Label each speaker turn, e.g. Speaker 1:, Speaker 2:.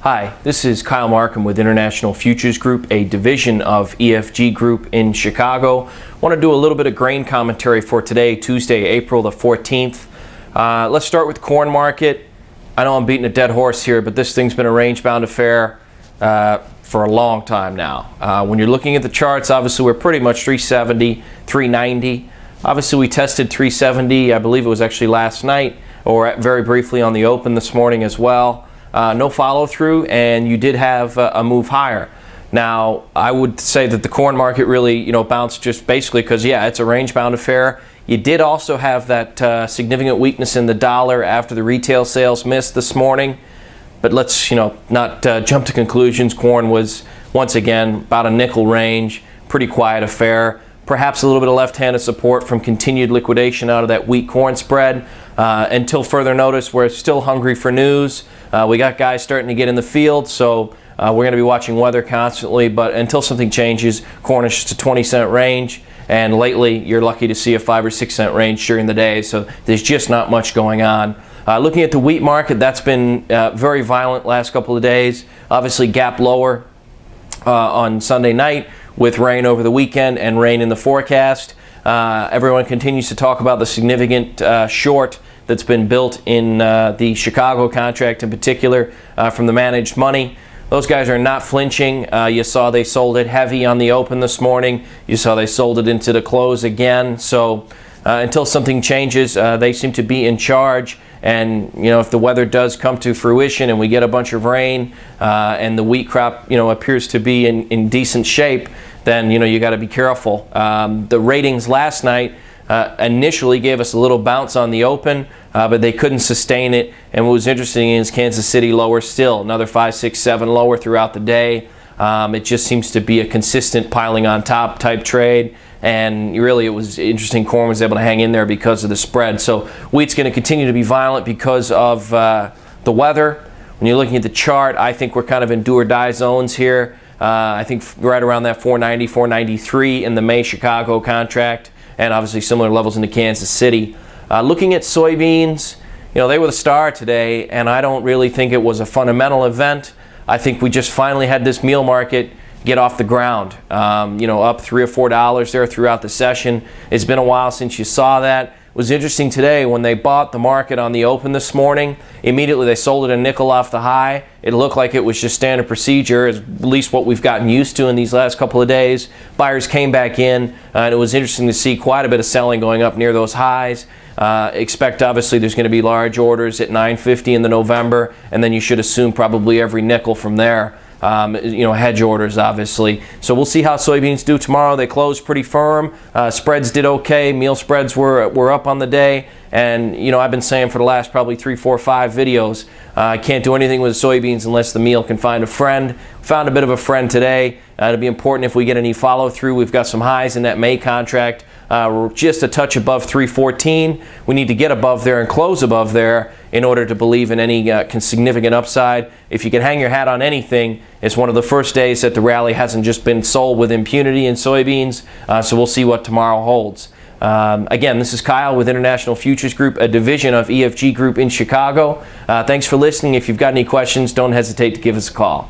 Speaker 1: Hi, this is Kyle Markham with International Futures Group, a division of EFG Group in Chicago. I want to do a little bit of grain commentary for today, Tuesday, April the 14th. Let's start with corn market. I know I'm beating a dead horse here, but this thing's been a range-bound affair for a long time now. When you're looking at the charts, obviously we're pretty much 370, 390. Obviously we tested 370, I believe it was actually last night, or very briefly on the open this morning as well. No follow-through, and you did have a move higher. Now, I would say that the corn market really, bounced just basically because, yeah, it's a range-bound affair. You did also have that significant weakness in the dollar after the retail sales missed this morning. But let's, not jump to conclusions. Corn was, once again, about a nickel range, pretty quiet affair. Perhaps a little bit of left-handed support from continued liquidation out of that wheat corn spread. Until further notice, we're still hungry for news. We got guys starting to get in the field, so we're going to be watching weather constantly. But until something changes, corn is just a 20-cent range. And lately, you're lucky to see a 5 or 6 cent range during the day, so there's just not much going on. Looking at the wheat market, that's been very violent last couple of days. Obviously, gap lower on Sunday night with rain over the weekend and rain in the forecast. Everyone continues to talk about the significant short that's been built in the Chicago contract in particular from the managed money. Those guys are not flinching. You saw they sold it heavy on the open this morning. You saw they sold it into the close again. So until something changes, they seem to be in charge. And, if the weather does come to fruition and we get a bunch of rain and the wheat crop, appears to be in decent shape, then, you got to be careful. The ratings last night initially gave us a little bounce on the open, but they couldn't sustain it. And what was interesting is Kansas City lower still, another 5, 6, 7 lower throughout the day. It just seems to be a consistent piling on top type trade. And really, it was interesting. Corn was able to hang in there because of the spread. So wheat's going to continue to be violent because of the weather. When you're looking at the chart, I think we're kind of in do or die zones here. I think right around that 490, 493 in the May Chicago contract, and obviously similar levels into Kansas City. Looking at soybeans, they were the star today, and I don't really think it was a fundamental event. I think we just finally had this meal market get off the ground, up $3 or $4 there throughout the session. It's been a while since you saw that. It was interesting today when they bought the market on the open this morning. Immediately they sold it a nickel off the high. It looked like it was just standard procedure, at least what we've gotten used to in these last couple of days. Buyers came back in, and it was interesting to see quite a bit of selling going up near those highs. Expect obviously there's going to be large orders at 950 in the November, and then you should assume probably every nickel from there. Hedge orders, obviously. So we'll see how soybeans do tomorrow. They closed pretty firm. Spreads did okay. Meal spreads were up on the day. And, I've been saying for the last probably 3, 4, 5 videos, I can't do anything with soybeans unless the meal can find a friend. Found a bit of a friend today. It'll be important if we get any follow-through. We've got some highs in that May contract. We're just a touch above 314. We need to get above there and close above there in order to believe in any significant upside. If you can hang your hat on anything, it's one of the first days that the rally hasn't just been sold with impunity in soybeans. So we'll see what tomorrow holds. Again, this is Kyle with International Futures Group, a division of EFG Group in Chicago. Thanks for listening. If you've got any questions, don't hesitate to give us a call.